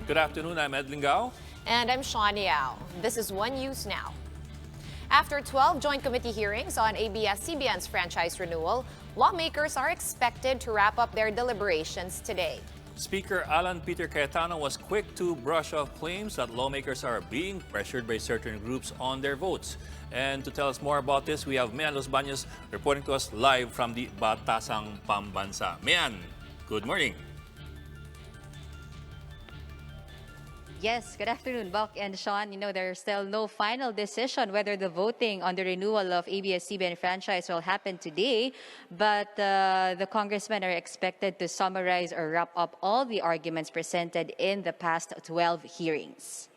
Good afternoon, I'm Ed Lingao. And I'm Sean Yao. This is One News Now. After 12 joint committee hearings on ABS-CBN's franchise renewal, lawmakers are expected to wrap up their deliberations today. Speaker Alan Peter Cayetano was quick to brush off claims that lawmakers are being pressured by certain groups on their votes. And to tell us more about this, we have Mian Los Baños reporting to us live from the Batasang Pambansa. Mian, good morning. Yes, good afternoon, Buck and Sean. There's still no final decision whether the voting on the renewal of ABS-CBN franchise will happen today, but the congressmen are expected to summarize or wrap up all the arguments presented in the past 12 hearings.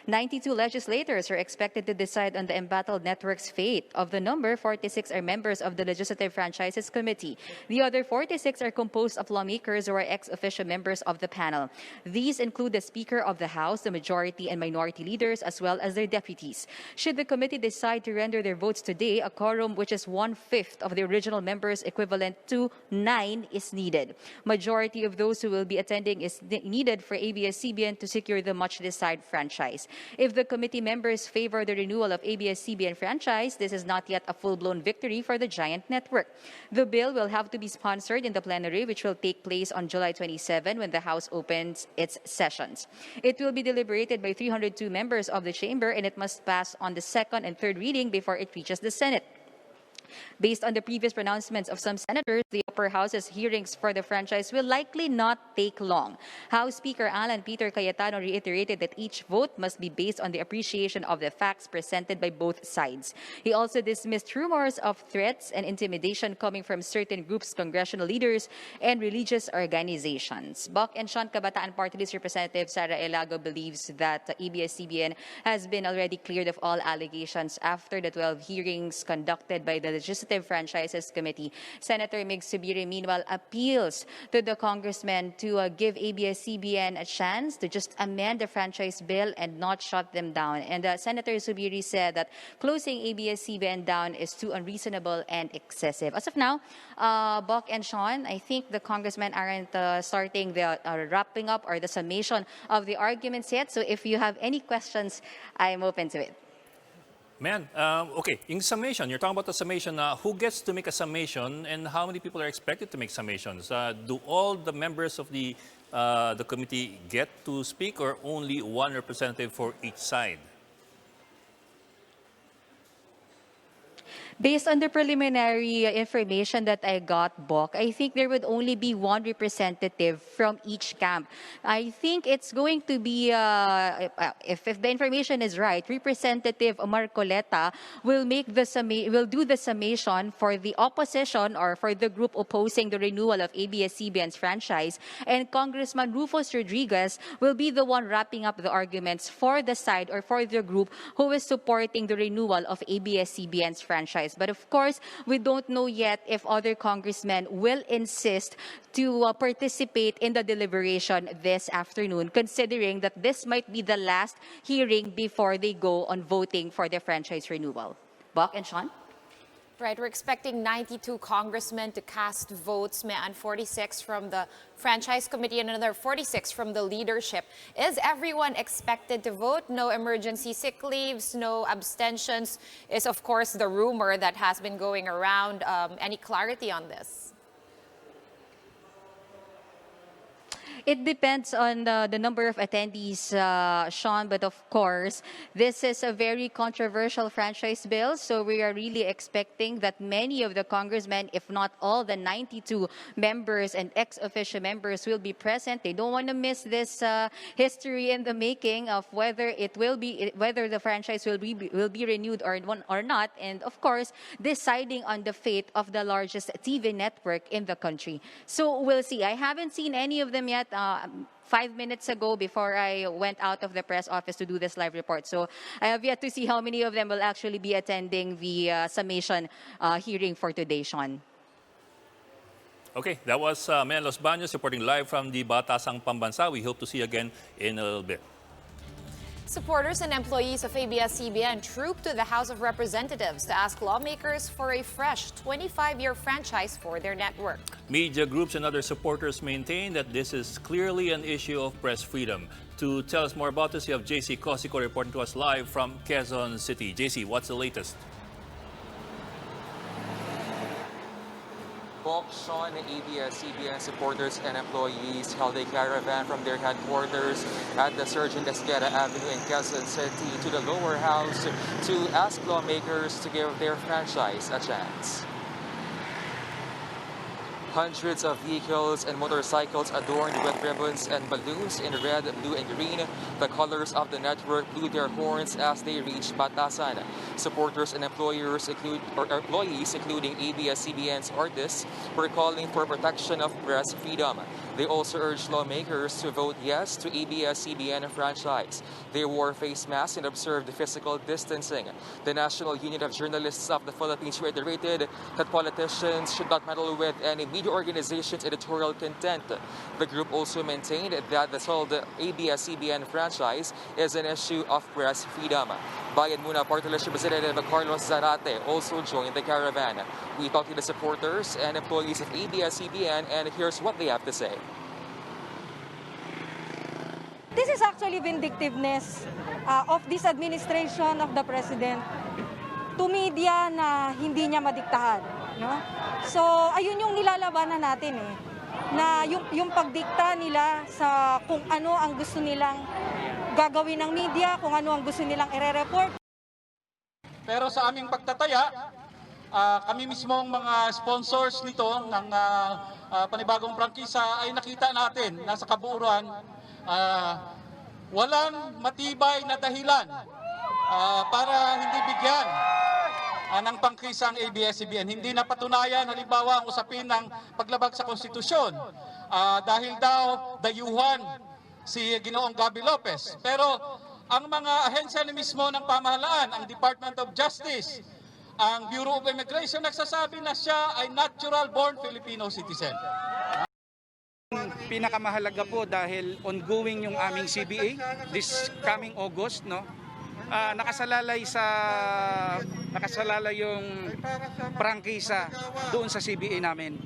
92 legislators are expected to decide on the embattled network's fate. Of the number, 46 are members of the Legislative Franchises Committee. The other 46 are composed of lawmakers who are ex-officio members of the panel. These include the Speaker of the House, the majority and minority leaders, as well as their deputies. Should the committee decide to render their votes today, a quorum which is 1/5 of the original members, equivalent to 9, is needed. Majority of those who will be attending is needed for ABS-CBN to secure the much-desired franchise. If the committee members favor the renewal of ABS-CBN franchise, this is not yet a full-blown victory for the giant network. The bill will have to be sponsored in the plenary, which will take place on July 27 when the House opens its sessions. It will be deliberated by 302 members of the chamber, and it must pass on the second and third reading before it reaches the Senate. Based on the previous pronouncements of some senators, the upper house's hearings for the franchise will likely not take long. House Speaker Alan Peter Cayetano reiterated that each vote must be based on the appreciation of the facts presented by both sides. He also dismissed rumors of threats and intimidation coming from certain groups, congressional leaders, and religious organizations. Buck and Sean, Kabataan Party List Representative Sara Elago believes that ABS-CBN has been already cleared of all allegations after the 12 hearings conducted by the Legislative Franchises Committee. Senator Mig Subiri, meanwhile, appeals to the congressmen to give ABS-CBN a chance to just amend the franchise bill and not shut them down. And Senator Subiri said that closing ABS-CBN down is too unreasonable and excessive. As of now, Buck and Sean, I think the congressmen aren't starting the wrapping up or the summation of the arguments yet. So if you have any questions, I'm open to it. Man, okay, in summation, you're talking about the summation. Who gets to make a summation and how many people are expected to make summations? Do all the members of the committee get to speak or only one representative for each side? Based on the preliminary information that I got, Buck, I think there would only be one representative from each camp. I think it's going to be, if the information is right, Representative Marcoleta will do the summation for the opposition or for the group opposing the renewal of ABS-CBN's franchise, and Congressman Rufus Rodriguez will be the one wrapping up the arguments for the side or for the group who is supporting the renewal of ABS-CBN's franchise. But of course, we don't know yet if other congressmen will insist to participate in the deliberation this afternoon, considering that this might be the last hearing before they go on voting for the franchise renewal. Buck and Sean? Right, we're expecting 92 congressmen to cast votes, and 46 from the Franchise Committee and another 46 from the leadership. Is everyone expected to vote? No emergency sick leaves, no abstentions is, of course, the rumor that has been going around. Any clarity on this? It depends on the number of attendees, Sean, but of course, this is a very controversial franchise bill, so we are really expecting that many of the congressmen, if not all the 92 members and ex-officio members will be present. They don't want to miss this history in the making of whether the franchise will be renewed or not, and of course, deciding on the fate of the largest TV network in the country. So we'll see. I haven't seen any of them yet. 5 minutes ago before I went out of the press office to do this live report. So I have yet to see how many of them will actually be attending the summation hearing for today, Sean. Okay, that was Mian Los Baños reporting live from the Batasang Pambansa. We hope to see you again in a little bit. Supporters and employees of ABS-CBN trooped to the House of Representatives to ask lawmakers for a fresh 25-year franchise for their network. Media groups and other supporters maintain that this is clearly an issue of press freedom. To tell us more about this, we have JC Cosico reporting to us live from Quezon City. JC, what's the latest? Sean, ABS-CBN supporters and employees held a caravan from their headquarters at the Surgeon Esguerra Avenue in Quezon City to the lower house to ask lawmakers to give their franchise a chance. Hundreds of vehicles and motorcycles adorned with ribbons and balloons in red, blue, and green, the colors of the network, blew their horns as they reached Batasan. Supporters and employees, including ABS-CBN's artists, were calling for protection of press freedom. They also urged lawmakers to vote yes to ABS-CBN franchise. They wore face masks and observed physical distancing. The National Union of Journalists of the Philippines reiterated that politicians should not meddle with any media organization's editorial content. The group also maintained that the sold ABS-CBN franchise is an issue of press freedom. Bayan Muna Party List Representative Carlos Zarate also joined the caravan. We talked to the supporters and employees of ABS-CBN, and here's what they have to say. This is actually vindictiveness of this administration of the President to media na hindi niya madiktahan. No? So, ayun yung nilalabanan natin na yung pagdikta nila sa kung ano ang gusto nilang gagawin ng media, kung ano ang gusto nilang ire-report. Pero sa aming pagtataya, kami mismong mga sponsors nito ng panibagong prangkisa ay nakita natin na sa kabuuran, walang matibay na dahilan para hindi bigyan ng prangkisa ang ABS-CBN. Hindi napatunayan halimbawa ang usapin ng paglabag sa konstitusyon dahil daw dayuhan si Ginoong Gaby Lopez. Pero ang mga ahensya na mismo ng pamahalaan, ang Department of Justice, ang Bureau of Immigration, nagsasabi na siya ay natural-born Filipino citizen. Pinakamahalaga po dahil ongoing yung aming CBA this coming August, no? Nakasalalay yung prangkisa doon sa CBA namin.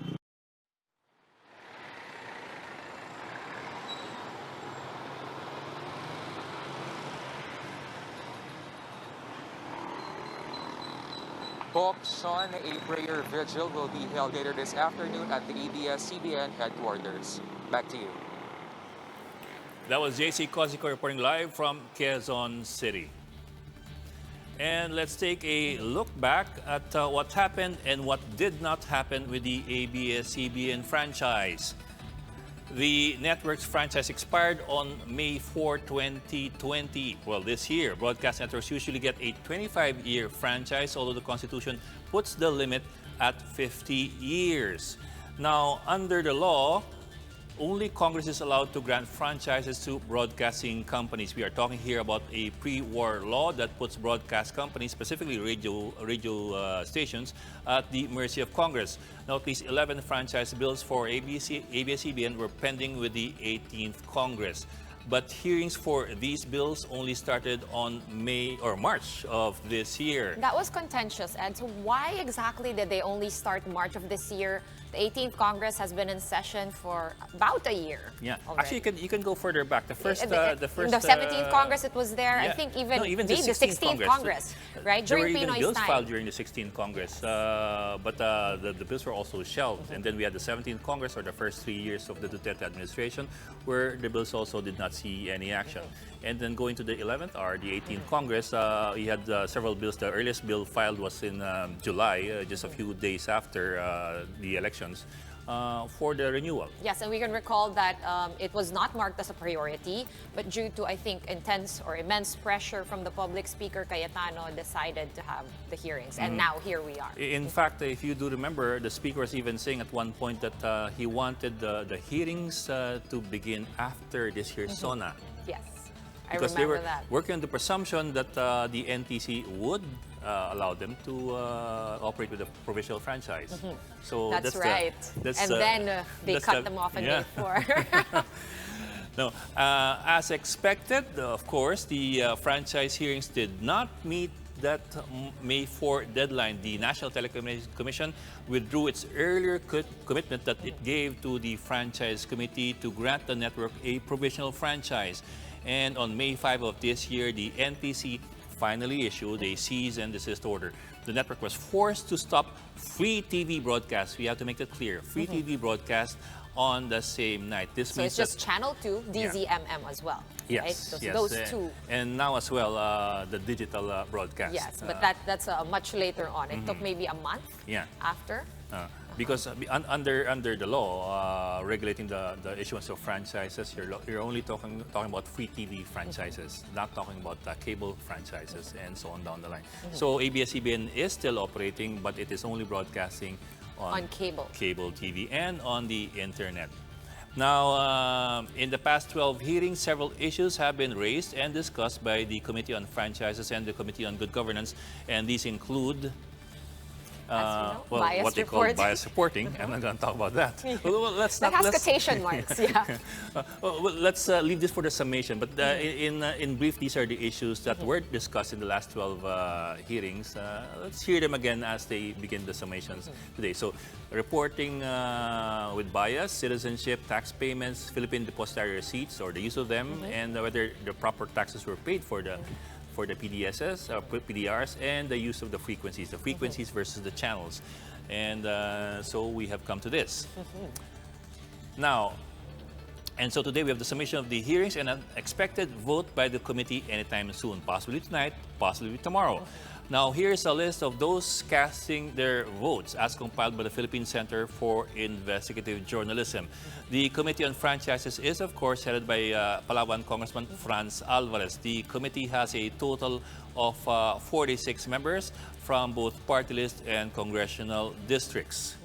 Sean, a prayer vigil will be held later this afternoon at the ABS-CBN headquarters. Back to you. That was JC Cosico reporting live from Quezon City. And let's take a look back at what happened and what did not happen with the ABS-CBN franchise. The network's franchise expired on May 4, 2020. Well, this year, broadcast networks usually get a 25-year franchise, although the Constitution puts the limit at 50 years. Now, under the law, only Congress is allowed to grant franchises to broadcasting companies. We are talking here about a pre-war law that puts broadcast companies, specifically radio stations, at the mercy of Congress. Now, at least 11 franchise bills for ABS-CBN were pending with the 18th Congress. But hearings for these bills only started on March of this year. That was contentious, Ed. So why exactly did they only start March of this year? The 18th Congress has been in session for about a year. Yeah, already. actually, you can go further back. The 17th Congress, it was there. Yeah. I think even the the 16th Congress, right? There were During even Pinoy's bills time. filed during the 16th Congress, but the bills were also shelved. And then we had the 17th Congress, or the first 3 years of the Duterte administration, where the bills also did not see any action. And then going to the 11th or the 18th Congress, we had several bills. The earliest bill filed was in July, just a few days after the elections, for the renewal. Yes, and we can recall that it was not marked as a priority, but due to, I think, intense or immense pressure from the public, Speaker Cayetano decided to have the hearings. And now here we are. In fact, if you do remember, the Speaker was even saying at one point that he wanted the hearings to begin after this year's SONA. Yes, Because I they remember were that. working on the presumption that the NTC would allow them to operate with a provisional franchise. So That's right. And then they cut them off on May 4. No, as expected, of course, the franchise hearings did not meet that May 4 deadline. The National Telecommunications Commission withdrew its earlier commitment that it gave to the Franchise Committee to grant the network a provisional franchise. And on May 5 of this year, the NTC finally issued a cease and desist order. The network was forced to stop free TV broadcasts. We have to make that clear. Free TV broadcast on the same night. This So means it's just Channel 2, DZMM as well. yes, right? yes. Those two. And now as well, the digital broadcast. Yes, but that's much later on. It took maybe a month Yeah. after. Because under the law regulating the issuance of franchises, you're only talking about free TV franchises, not talking about cable franchises and so on down the line. So ABS-CBN is still operating, but it is only broadcasting on cable TV and on the internet. Now, in the past 12 hearings, several issues have been raised and discussed by the Committee on Franchises and the Committee on Good Governance, and these include bias what they call reporting. bias reporting. I'm not going to talk about that. Well, let's That not. has quotation marks, yeah. Let's leave this for the summation. But in brief, these are the issues that were discussed in the last 12 hearings. Let's hear them again as they begin the summations today. So, reporting with bias, citizenship, tax payments, Philippine depositary receipts or the use of them, and whether the proper taxes were paid for the PDSs, PDRs, and the use of the frequencies versus the channels. And so we have come to this. Now, and so today we have the summation of the hearings and an expected vote by the committee anytime soon, possibly tonight, possibly tomorrow. Now, here's a list of those casting their votes as compiled by the Philippine Center for Investigative Journalism. The Committee on Franchises is, of course, headed by Palawan Congressman Franz Alvarez. The committee has a total of 46 members from both party list and congressional districts.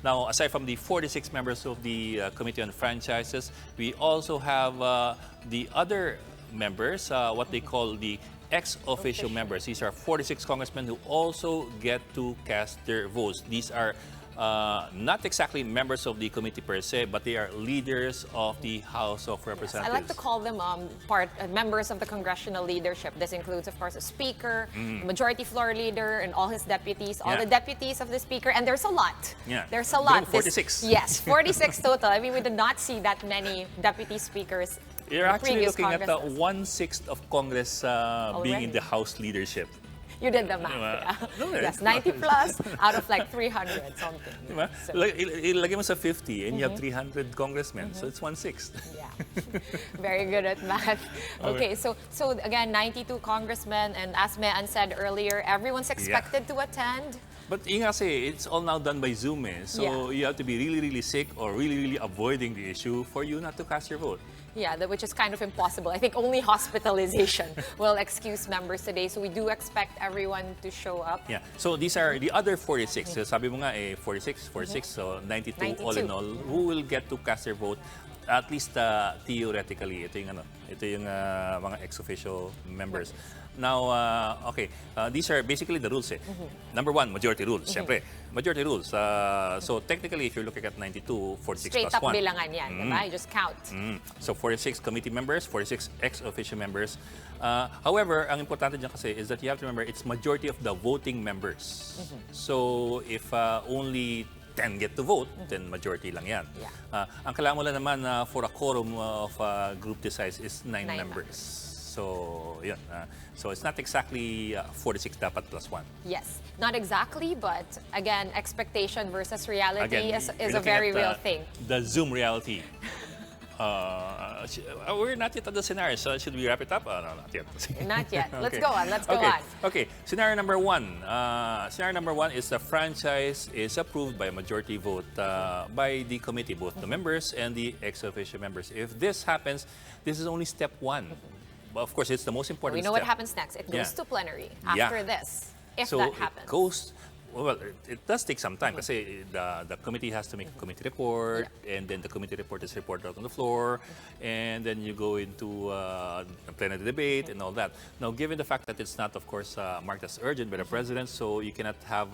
Now, aside from the 46 members of the Committee on Franchises, we also have the other members, what they call the ex-officio members. These are 46 congressmen who also get to cast their votes. These are not exactly members of the committee per se, but they are leaders of the House of Representatives. I like to call them members of the congressional leadership. This includes, of course, a speaker, majority floor leader, and all his deputies, all the deputies of the speaker, and there's a lot. Yeah. There's a lot. 46. Yes, 46 total. I mean, we did not see that many deputy speakers. You're actually looking at the Congresses. 1/6 of Congress being in the House leadership. You did the math. Yeah. Yes, 90 plus out of like 300 something. Diba? So, Ilagay mo sa 50 and you have 300 congressmen, so it's 1/6. yeah, very good at math. Okay, so again, 92 congressmen, and as Mean said earlier, everyone's expected to attend. But it's all now done by Zoom. So you have to be really, really sick or really, really avoiding the issue for you not to cast your vote. Yeah, which is kind of impossible. I think only hospitalization will excuse members today. So we do expect everyone to show up. Yeah. So these are the other 46. So sabi mo nga 46, so 92 all in all who will get to cast their vote at least theoretically. Ito yung mga ex-officio members. Now, these are basically the rules. Number one, majority rules. Siyempre, majority rules. So technically, if you're looking at 92, 46 Straight plus up 1. bilangan yan, diba? You just count. So 46 committee members, 46 ex-officio members. However, ang importante dyan kasi is that you have to remember it's majority of the voting members. So if only 10 get to vote, then majority lang yan. Yeah. Ang kailangan mo lang naman for a quorum of group this size is 9 members. So, yun. So, it's not exactly 46 dapat plus 1. Yes, not exactly, but again, expectation versus reality Again, is we're a looking very at, real thing. The Zoom reality. We're not yet at the scenario, so should we wrap it up? No, not yet. Not yet. Let's Okay. go on. Let's go on. Okay, scenario number one. Scenario number one is the franchise is approved by a majority vote by the committee, both the members and the ex-officio members. If this happens, this is only step one. But of course, it's the most important We know step. what happens next. It goes to plenary after this, if so that happens. It goes, well, it does take some time kasi the committee has to make a committee report, and then the committee report is reported out on the floor, and then you go into a plenary debate and all that. Now, given the fact that it's not, of course, marked as urgent by the president, so you cannot have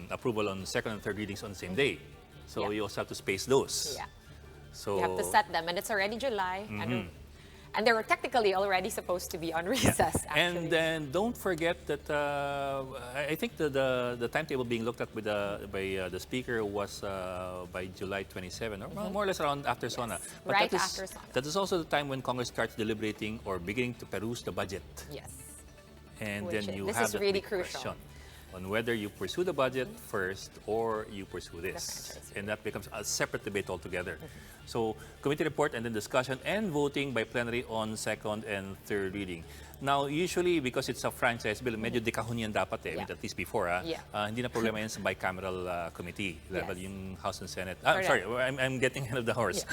approval on second and third readings on the same day. So you also have to space those. Yeah. So You have to set them, and it's already July. And they were technically already supposed to be on recess, actually. And then don't forget that I think the timetable being looked at by the speaker was by July 27, or more or less around after SONA. But right that is, after SONA. That is also the time when Congress starts deliberating or beginning to peruse the budget. Yes. And Which then you this have is that really big crucial. question on whether you pursue the budget first or you pursue this. franchise. And that becomes a separate debate altogether. So committee report and then discussion and voting by plenary on second and third reading. Now, usually, because it's a franchise bill, medyo dekahon yan dapat eh, I mean, at least before. Hindi na problema yan sa bicameral committee level, yung House and Senate. Sorry, I'm getting ahead of the horse.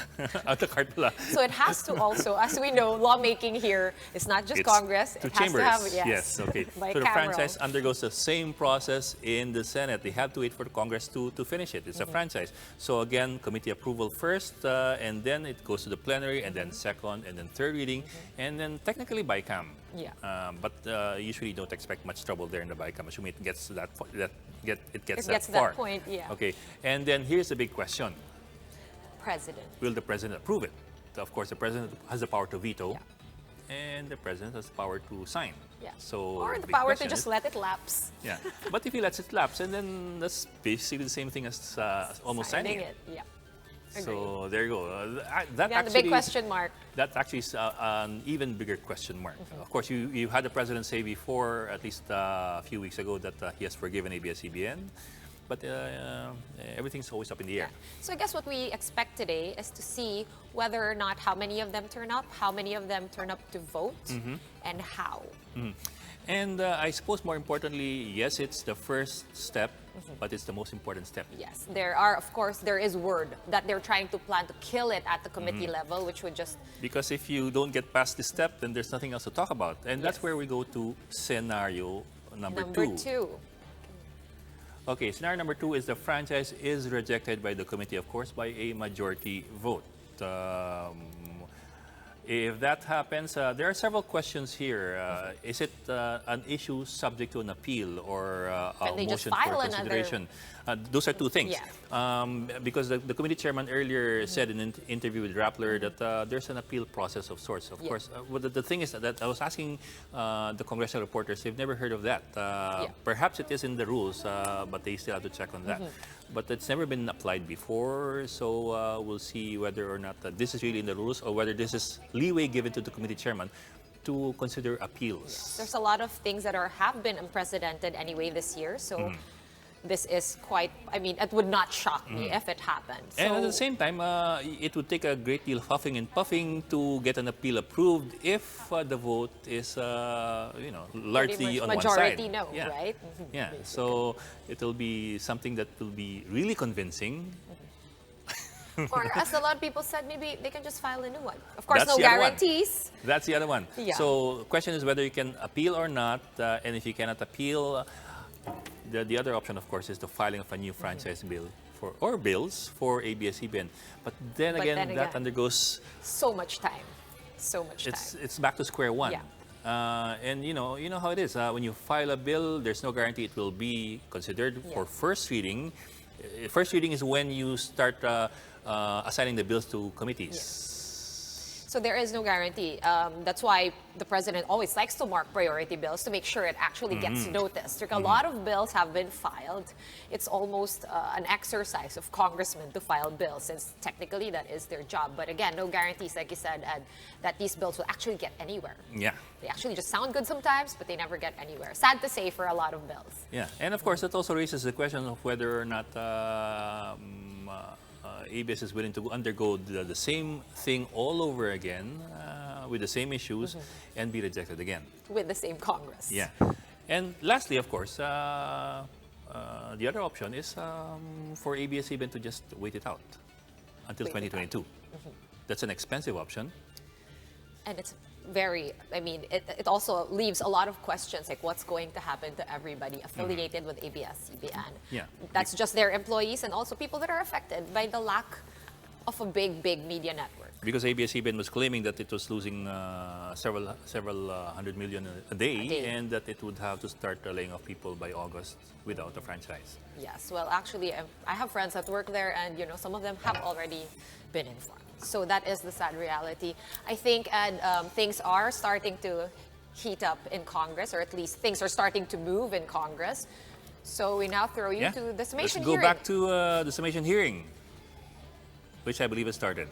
Out the cart pala. So it has to also, as we know, lawmaking here is not just It's Congress. two It has chambers. to have, Yes, okay. So the bicameral. franchise undergoes the same process in the Senate. They have to wait for the Congress to finish it. It's a franchise. So again, committee approval first, and then it goes to the plenary, and then second, and then third reading, and then technically bicam. But usually don't expect much trouble there in the bicam, assuming it gets to that it gets that far. That point, Okay, and then here's the big question: President. will the president approve it? Of course, the president has the power to veto, and the president has the power to sign. So Or the big power to question just is- let it lapse. But if he lets it lapse, and then that's basically the same thing as almost signing it. So there you go. That Again, the actually big question mark. That actually is an even bigger question mark. Of course, you had the president say before, at least a few weeks ago, that he has forgiven ABS-CBN. But everything's always up in the air. So I guess what we expect today is to see whether or not how many of them turn up, how many of them turn up to vote, and how. And I suppose more importantly, yes, it's the first step, but it's the most important step. Yes, there is word that they're trying to plan to kill it at the committee level, which would just... Because if you don't get past this step, then there's nothing else to talk about. And that's where we go to scenario number two. Okay, scenario number 2 is the franchise is rejected by the committee, of course, by a majority vote. If that happens, there are several questions here. Is it an issue subject to an appeal or a they just motion file for another- consideration? Those are two things. Because the committee chairman earlier said in an interview with Rappler that there's an appeal process of sorts. Of course, the thing is that I was asking the congressional reporters, they've never heard of that. Perhaps it is in the rules, but they still have to check on that. But it's never been applied before, so we'll see whether or not this is really in the rules or whether this is leeway given to the committee chairman to consider appeals. There's a lot of things that have been unprecedented anyway this year, so this is quite, I mean, it would not shock me if it happened. So, And at the same time, it would take a great deal of huffing and puffing to get an appeal approved if the vote is, largely on one side. majority no, right? Yeah, so it'll be something that will be really convincing. Or as a lot of people said, maybe they can just file a new one. Of course, That's no the other one. guarantees. That's the other one. So the question is whether you can appeal or not, and if you cannot appeal, the other option, of course, is the filing of a new franchise bill or bills for ABS-CBN. But then again, that undergoes so much time. So much time. It's back to square one. And you know how it is. When you file a bill, there's no guarantee it will be considered for first reading. First reading is when you start assigning the bills to committees. So there is no guarantee. That's why the president always likes to mark priority bills to make sure it actually gets noticed. Like a lot of bills have been filed. It's almost an exercise of congressmen to file bills, since technically that is their job. But again, no guarantees, like you said, Ed, that these bills will actually get anywhere. They actually just sound good sometimes, but they never get anywhere. Sad to say for a lot of bills. And of course, that also raises the question of whether or not ABS is willing to undergo the same thing all over again with the same issues and be rejected again. With the same Congress. And lastly, of course, the other option is for ABS-CBN to just wait it out until 2022. That's an expensive option. And it's it also leaves a lot of questions, like what's going to happen to everybody affiliated with ABS-CBN. That's just their employees and also people that are affected by the lack of a big media network. Because ABS-CBN was claiming that it was losing several hundred million a day, and that it would have to start laying off people by August without a franchise. Yes, well, actually, I have friends that work there, and some of them have already been informed. So that is the sad reality. I think, and things are starting to heat up in Congress, or at least things are starting to move in Congress. So we now throw you to the summation Let's go hearing. back to the summation hearing, which I believe has started.